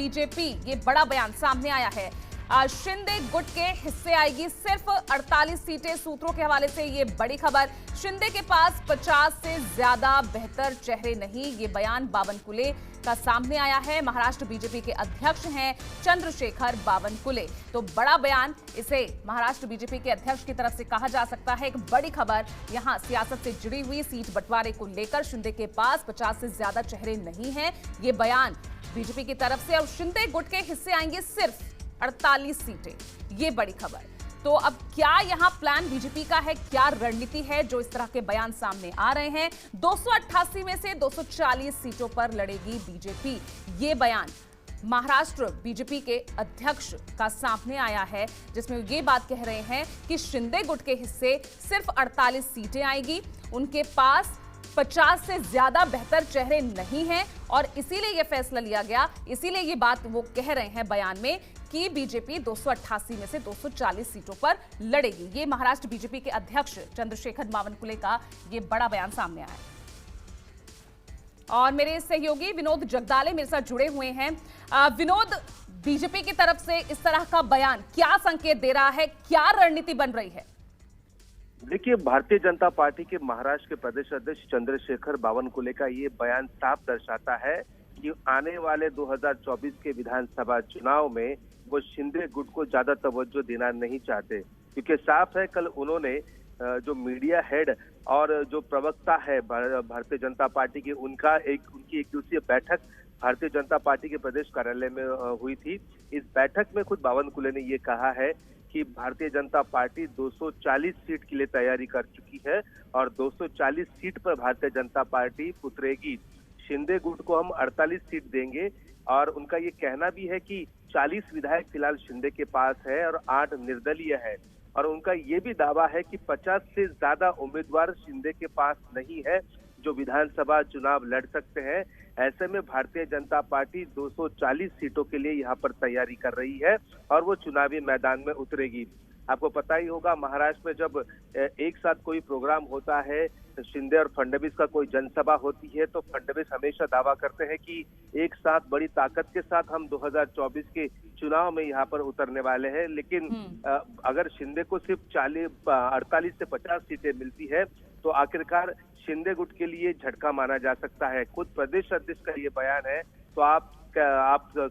BJP, ये बड़ा बयान सामने आया है। शिंदे गुट के हिस्से आएगी सिर्फ 48 सीटें, सूत्रों के हवाले से ये बड़ी खबर। शिंदे के पास 50 से ज्यादा बेहतर चेहरे नहीं, ये बयान बावनकुले का सामने आया है। महाराष्ट्र बीजेपी के अध्यक्ष हैं चंद्रशेखर बावनकुले। तो बड़ा बयान, इसे महाराष्ट्र बीजेपी के अध्यक्ष की तरफ से कहा जा सकता है। एक बड़ी खबर यहां सियासत से जुड़ी हुई, सीट बंटवारे को लेकर शिंदे के पास 50 से ज्यादा चेहरे नहीं है, ये बयान बीजेपी की तरफ से। और शिंदे गुट के हिस्से आएंगे सिर्फ 48 सीटें, ये बड़ी खबर। तो अब क्या यहां प्लान बीजेपी का है, क्या रणनीति है जो इस तरह के बयान सामने आ रहे हैं? 288 में से 240 सीटों पर लड़ेगी बीजेपी, ये बयान महाराष्ट्र बीजेपी के अध्यक्ष का सामने आया है, जिसमें ये बात कह रहे हैं कि शिंदे गुट के हिस्से सिर्फ 48 सीटें आएगी, उनके पास 50 से ज्यादा बेहतर चेहरे नहीं हैं और इसीलिए यह फैसला लिया गया। इसीलिए ये बात वो कह रहे हैं बयान में कि बीजेपी 288 में से 240 सीटों पर लड़ेगी। ये महाराष्ट्र बीजेपी के अध्यक्ष चंद्रशेखर बावनकुले का ये बड़ा बयान सामने आया है। और मेरे सहयोगी विनोद जगदाले मेरे साथ जुड़े हुए हैं। विनोद, बीजेपी की तरफ से इस तरह का बयान क्या संकेत दे रहा है, क्या रणनीति बन रही है? देखिए, भारतीय जनता पार्टी के महाराष्ट्र के प्रदेश अध्यक्ष चंद्रशेखर बावनकुले का ये बयान साफ दर्शाता है कि आने वाले 2024 के विधानसभा चुनाव में वो शिंदे गुट को ज्यादा तवज्जो देना नहीं चाहते, क्योंकि साफ है कल उन्होंने जो मीडिया हेड और जो प्रवक्ता है भारतीय जनता पार्टी की, उनकी एक दिवसीय बैठक भारतीय जनता पार्टी के प्रदेश कार्यालय में हुई थी। इस बैठक में खुद बावनकुले ने ये कहा है कि भारतीय जनता पार्टी 240 सीट के लिए तैयारी कर चुकी है और 240 सीट पर भारतीय जनता पार्टी उतरेगी। शिंदे गुट को हम 48 सीट देंगे और उनका ये कहना भी है कि 40 विधायक फिलहाल शिंदे के पास है और 8 निर्दलीय है। और उनका ये भी दावा है कि 50 से ज्यादा उम्मीदवार शिंदे के पास नहीं है जो विधानसभा चुनाव लड़ सकते हैं। ऐसे में भारतीय जनता पार्टी 240 सीटों के लिए यहाँ पर तैयारी कर रही है और वो चुनावी मैदान में उतरेगी। आपको पता ही होगा, महाराष्ट्र में जब एक साथ कोई प्रोग्राम होता है, शिंदे और फडणवीस का कोई जनसभा होती है, तो फडणवीस हमेशा दावा करते हैं कि एक साथ बड़ी ताकत के साथ हम 2024 के चुनाव में यहाँ पर उतरने वाले हैं। लेकिन अगर शिंदे को सिर्फ 48 से 50 सीटें मिलती है तो आखिरकार शिंदे गुट के लिए झटका माना जा सकता है। खुद प्रदेश अध्यक्ष का ये बयान है, तो आप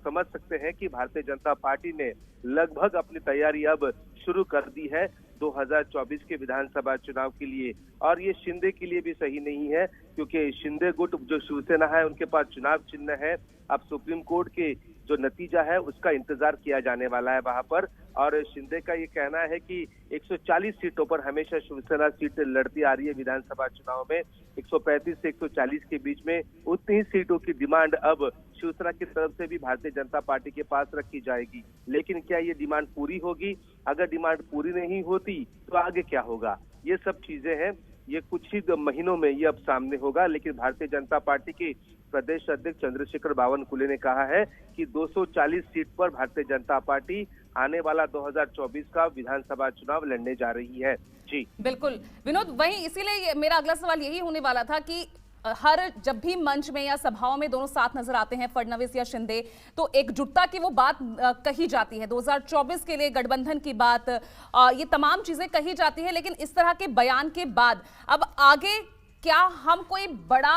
समझ सकते हैं कि भारतीय जनता पार्टी ने लगभग अपनी तैयारी अब शुरू कर दी है 2024 के विधानसभा चुनाव के लिए। और ये शिंदे के लिए भी सही नहीं है, क्योंकि शिंदे गुट जो शिवसेना है उनके पास चुनाव चिन्ह है। अब सुप्रीम कोर्ट के जो नतीजा है उसका इंतजार किया जाने वाला है वहां पर। और शिंदे का ये कहना है कि 140 सीटों पर हमेशा शिवसेना सीट लड़ती आ रही है विधानसभा चुनाव में। 135 से 140 के बीच में उतनी ही सीटों की डिमांड अब शिवसेना की तरफ से भी भारतीय जनता पार्टी के पास रखी जाएगी। लेकिन क्या ये डिमांड पूरी होगी? अगर डिमांड पूरी नहीं होती तो आगे क्या होगा? ये सब चीजें हैं, ये कुछ ही महीनों में ये अब सामने होगा। लेकिन भारतीय जनता पार्टी के प्रदेश अध्यक्ष चंद्रशेखर बावनकुले ने कहा है कि 240 सीट पर भारतीय जनता पार्टी आने वाला 2024 का विधानसभा चुनाव लड़ने जा रही है। जी बिल्कुल विनोद, वहीं इसीलिए मेरा अगला सवाल यही होने वाला था कि जब भी मंच में या सभाओं में दोनों साथ नजर आते हैं, फडणवीस या शिंदे, तो एकजुटता की वो बात कही जाती है, 2024 के लिए गठबंधन की बात, ये तमाम चीजें कही जाती है। लेकिन इस तरह के बयान के बाद अब आगे क्या हम कोई बड़ा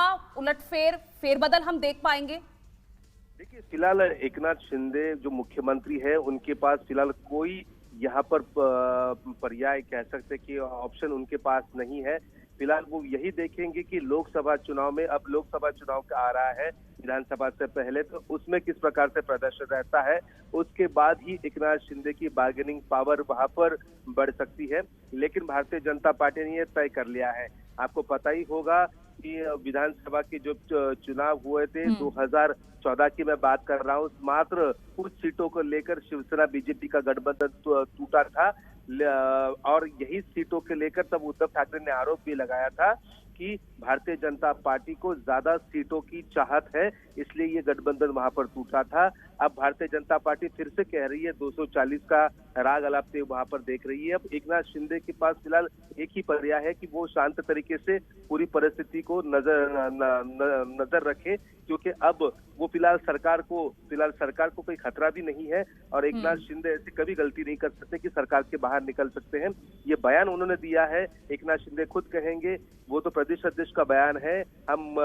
फेरबदल हम देख पाएंगे? देखिए, फिलहाल एकनाथ शिंदे जो मुख्यमंत्री है उनके पास फिलहाल कोई यहाँ पर पर्याय कह सकते कि ऑप्शन उनके पास नहीं है। फिलहाल वो यही देखेंगे कि लोकसभा चुनाव में, अब लोकसभा चुनाव आ रहा है विधानसभा से पहले, तो उसमें किस प्रकार से प्रदर्शन रहता है, उसके बाद ही एकनाथ शिंदे की बार्गेनिंग पावर वहां पर बढ़ सकती है। लेकिन भारतीय जनता पार्टी ने यह तय कर लिया है। आपको पता ही होगा कि विधानसभा के जो चुनाव हुए थे 2014 की मैं बात कर रहा हूँ, मात्र कुछ सीटों को लेकर शिवसेना बीजेपी का गठबंधन टूटा था। और यही सीटों के लेकर तब उद्धव ठाकरे ने आरोप भी लगाया था कि भारतीय जनता पार्टी को ज्यादा सीटों की चाहत है, इसलिए ये गठबंधन वहां पर टूटा था। अब भारतीय जनता पार्टी फिर से कह रही है 240 का राग अलापते वहां पर देख रही है। अब एकनाथ शिंदे के पास फिलहाल एक ही पर्याय है कि वो शांत तरीके से पूरी परिस्थिति को नजर रखे, क्योंकि अब वो फिलहाल सरकार को कोई खतरा भी नहीं है और एकनाथ शिंदे ऐसी कभी गलती नहीं कर सकते कि सरकार के बाहर निकल सकते हैं। ये बयान उन्होंने दिया है, एकनाथ शिंदे खुद कहेंगे, वो तो प्रदेश अध्यक्ष का बयान है, हम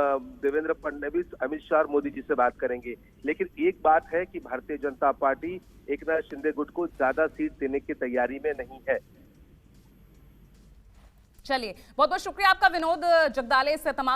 देवेंद्र फडणवीस, अमित शाह और मोदी जी से बात करेंगे। लेकिन एक बात है कि भारतीय जनता पार्टी एकनाथ शिंदे गुट को ज्यादा सीट देने की तैयारी में नहीं है। चलिए, बहुत बहुत शुक्रिया आपका विनोद जगदाले से तमाम